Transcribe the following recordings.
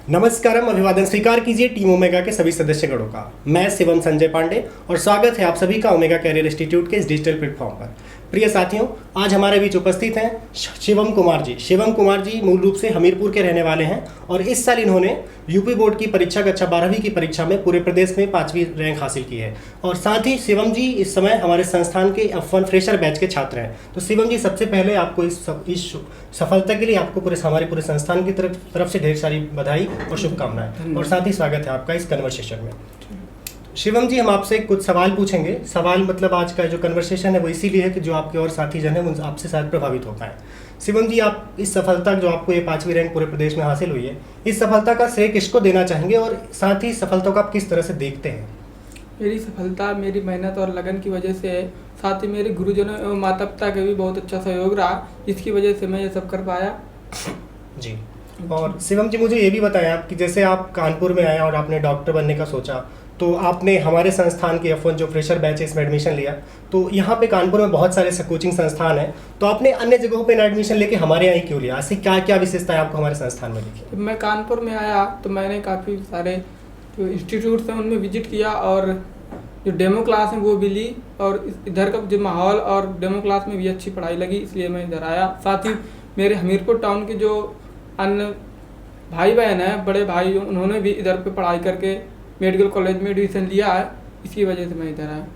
नमस्कारम, अभिवादन स्वीकार कीजिए टीम ओमेगा के सभी सदस्यगणों का। मैं शिवम संजय पांडे और स्वागत है आप सभी का ओमेगा कैरियर इंस्टीट्यूट के इस डिजिटल प्लेटफॉर्म पर। प्रिय साथियों, आज हमारे बीच उपस्थित हैं शिवम कुमार जी। शिवम कुमार जी मूल रूप से हमीरपुर के रहने वाले हैं और इस साल इन्होंने यूपी बोर्ड की परीक्षा कक्षा 12वीं की परीक्षा में पूरे प्रदेश में 5वीं रैंक हासिल की है। और साथ ही शिवम जी इस समय हमारे संस्थान के F1 फ्रेशर बैच के छात्र हैं। तो शिवम जी, सबसे पहले आपको इस सफलता के लिए आपको हमारे पूरे संस्थान की तरफ से ढेर सारी बधाई और शुभकामनाएं, और साथ ही स्वागत है आपका इस कन्वर्सेशन में। शिवम जी, हम आपसे कुछ सवाल पूछेंगे। सवाल मतलब आज का जो कन्वर्सेशन है वो इसीलिए है कि जो आपके और साथी जन हैं वो आपसे शायद प्रभावित हो पाए। शिवम जी, आप इस सफलता जो आपको ये 5वीं रैंक पूरे प्रदेश में हासिल हुई है, इस सफलता का श्रेय किसको देना चाहेंगे और साथ ही सफलता को आप किस तरह से देखते हैं? मेरी सफलता मेरी मेहनत और लगन की वजह से है। साथ ही मेरे गुरुजनों एवं माता पिता का भी बहुत अच्छा सहयोग रहा, जिसकी वजह से मैं ये सब कर पाया। जी। और शिवम जी, मुझे ये भी बताएं आप कि जैसे आप कानपुर में आए और आपने डॉक्टर बनने का सोचा, तो आपने हमारे संस्थान के F1 जो फ्रेशर बैच है इसमें एडमिशन लिया। तो यहाँ पे कानपुर में बहुत सारे कोचिंग संस्थान हैं, तो आपने अन्य जगहों पे एडमिशन लेके हमारे यहाँ ही क्यों लिया? ऐसी क्या क्या विशेषताएं आपको हमारे संस्थान में दिखी? मैं कानपुर में आया तो मैंने काफ़ी सारे जो इंस्टीट्यूट्स हैं उनमें विजिट किया और जो डेमो क्लास है वो भी ली, और इधर का जो माहौल और डेमो क्लास में भी अच्छी पढ़ाई लगी, इसलिए मैं इधर आया। साथ ही मेरे हमीरपुर टाउन के जो अन्य भाई बहन हैं, बड़े भाई, उन्होंने भी इधर पे पढ़ाई करके मेडिकल कॉलेज में एडमिशन लिया है, इसकी वजह से मैं इधर आया।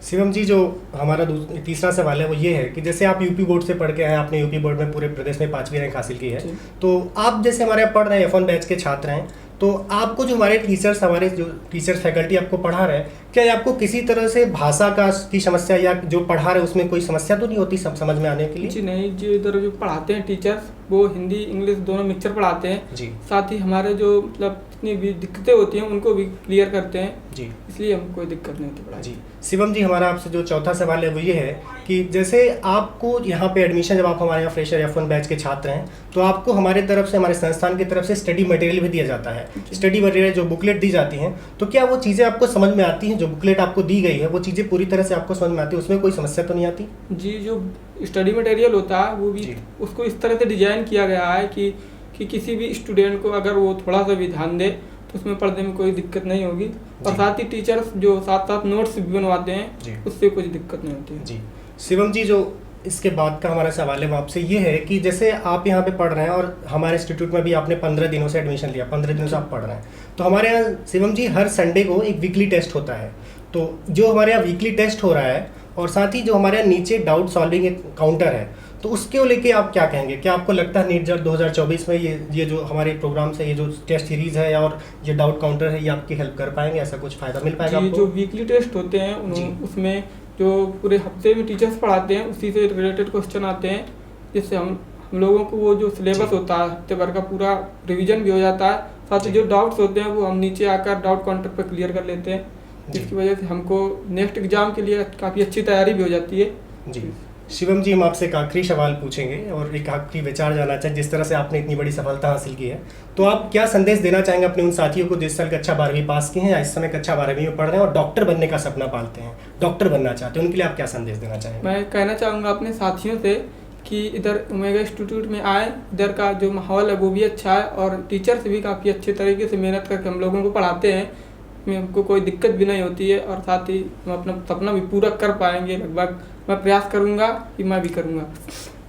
शिवम जी, जो हमारा तीसरा सवाल है वो ये है कि जैसे आप यूपी बोर्ड से पढ़ के आए, आपने यूपी बोर्ड में पूरे प्रदेश में 5वीं रैंक हासिल की है, तो आप जैसे हमारे यहाँ पढ़ रहे हैं F1 बैच के छात्र हैं, तो आपको जो हमारे टीचर्स फैकल्टी आपको पढ़ा रहे हैं, क्या आपको किसी तरह से भाषा की समस्या या जो पढ़ा रहे उसमें कोई समस्या तो नहीं होती समझ में आने के लिए? जी नहीं, जो इधर जो पढ़ाते हैं टीचर्स वो हिंदी इंग्लिश दोनों मिक्सचर पढ़ाते हैं जी। साथ ही हमारे जो मतलब जितनी भी दिक्कतें होती हैं उनको भी क्लियर करते हैं जी, इसलिए हमको कोई दिक्कत नहीं होती पढ़ाई। जी। शिवम जी, हमारा आपसे जो चौथा सवाल है वो ये है कि जैसे आपको यहाँ पे एडमिशन, जब आप हमारे यहाँ फ्रेशर F1 बैच के छात्र हैं, तो आपको हमारे तरफ से, हमारे संस्थान की तरफ से स्टडी मटेरियल भी दिया जाता है। स्टडी मटेरियल जो बुकलेट दी जाती हैं, तो क्या वो चीज़ें आपको समझ में आती हैं? जो बुकलेट आपको दी गई है वो चीज़ें पूरी तरह से आपको समझ में आती है, उसमें कोई समस्या तो नहीं आती? जी, जो स्टडी मटेरियल होता है वो भी उसको इस तरह से डिजाइन किया गया है कि किसी भी स्टूडेंट को अगर वो थोड़ा सा भी ध्यान दे तो उसमें पढ़ने में कोई दिक्कत नहीं होगी। और साथ ही टीचर्स जो साथ साथ नोट्स भी बनवाते हैं, उससे कोई दिक्कत नहीं होती है। जी। शिवम जी, जो इसके बाद का हमारा सवाल है वो आपसे ये है कि जैसे आप यहाँ पे पढ़ रहे हैं और हमारे इंस्टीट्यूट में भी आपने 15 दिनों से एडमिशन लिया, 15 दिनों से आप पढ़ रहे हैं, तो हमारे यहाँ शिवम जी हर संडे को एक वीकली टेस्ट होता है। तो जो हमारे यहाँ वीकली टेस्ट हो रहा है और साथ ही जो हमारे यहाँ नीचे डाउट सॉल्विंग एक काउंटर है, तो उसके लेके आप क्या कहेंगे? क्या आपको लगता है नीट 2024 में ये जो हमारे प्रोग्राम से ये जो टेस्ट सीरीज है और ये डाउट काउंटर है, ये आपकी हेल्प कर पाएंगे? ऐसा कुछ फायदा मिल पाएगा आपको? जो वीकली टेस्ट होते हैं उसमें जो पूरे हफ्ते में टीचर्स पढ़ाते हैं उसी से रिलेटेड क्वेश्चन आते हैं, जिससे हम लोगों को वो जो सिलेबस होता है हफ्ते भर का पूरा रिवीजन भी हो जाता है। साथ ही जो डाउट्स होते हैं वो हम नीचे आकर डाउट काउंटर पर क्लियर कर लेते हैं, जिसकी वजह से हमको नेक्स्ट एग्जाम के लिए काफ़ी अच्छी तैयारी भी हो जाती है। जी। शिवम जी, हम आपसे एक आखिरी सवाल पूछेंगे और एक आखिरी विचार जानना चाहें। जिस तरह से आपने इतनी बड़ी सफलता हासिल की है, तो आप क्या संदेश देना चाहेंगे अपने उन साथियों को जिस साल कक्षा 12वीं पास की हैं या इस समय कक्षा 12वीं में पढ़ रहे हैं और डॉक्टर बनने का सपना पालते हैं, डॉक्टर बनना चाहते हैं, उनके लिए आप क्या संदेश देना चाहेंगे? मैं कहना चाहूँगा अपने साथियों से कि इधर ओमेगा इंस्टीट्यूट में आए, इधर का जो माहौल है वो भी अच्छा है और टीचर्स भी काफ़ी अच्छे तरीके से मेहनत करके हम लोगों को पढ़ाते हैं, हमको कोई दिक्कत भी नहीं होती है और साथ ही हम अपना सपना भी पूरा कर पाएंगे। लगभग मैं प्रयास करूंगा कि मैं भी करूंगा।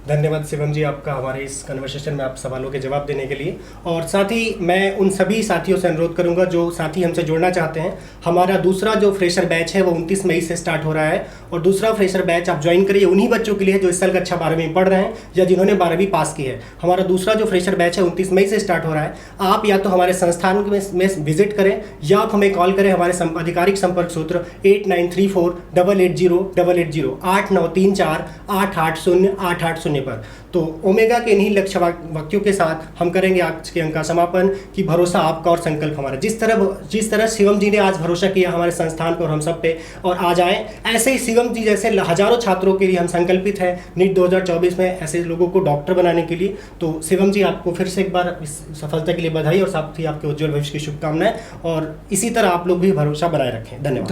धन्यवाद शिवम जी आपका हमारे इस कन्वर्सेशन में आप सवालों के जवाब देने के लिए। और साथ ही मैं उन सभी साथियों से अनुरोध करूंगा जो साथी हमसे जुड़ना चाहते हैं। हमारा दूसरा जो फ्रेशर बैच है वो 29 मई से स्टार्ट हो रहा है और दूसरा फ्रेशर बैच आप ज्वाइन करिए उन्हीं बच्चों के लिए जो इस साल कक्षा 12वीं पढ़ रहे हैं या जिन्होंने 12वीं पास की है। हमारा दूसरा जो फ्रेशर बैच है 29 मई से स्टार्ट हो रहा है। आप या तो हमारे संस्थान में विजिट करें या आप हमें कॉल करें। हमारे आधिकारिक संपर्क सूत्र 8934880880 8934880880 पर। तो ओमेगा के इन्हीं लक्ष्य वाक्यों के साथ हम करेंगे आज के अंक का समापन कि भरोसा आपका और संकल्प हमारा। जिस तरह शिवम जी ने आज भरोसा किया हमारे संस्थान पर और हम सब पे और आज आए, ऐसे ही शिवम जी जैसे हजारों छात्रों के लिए हम संकल्पित हैं नीट 2024 में ऐसे लोगों को डॉक्टर बनाने के लिए। तो शिवम जी, आपको फिर से एक बार इस सफलता के लिए बधाई और साथ ही आपके उज्जवल भविष्य की शुभकामनाएं और इसी तरह आप लोग भी भरोसा बनाए रखें। धन्यवाद।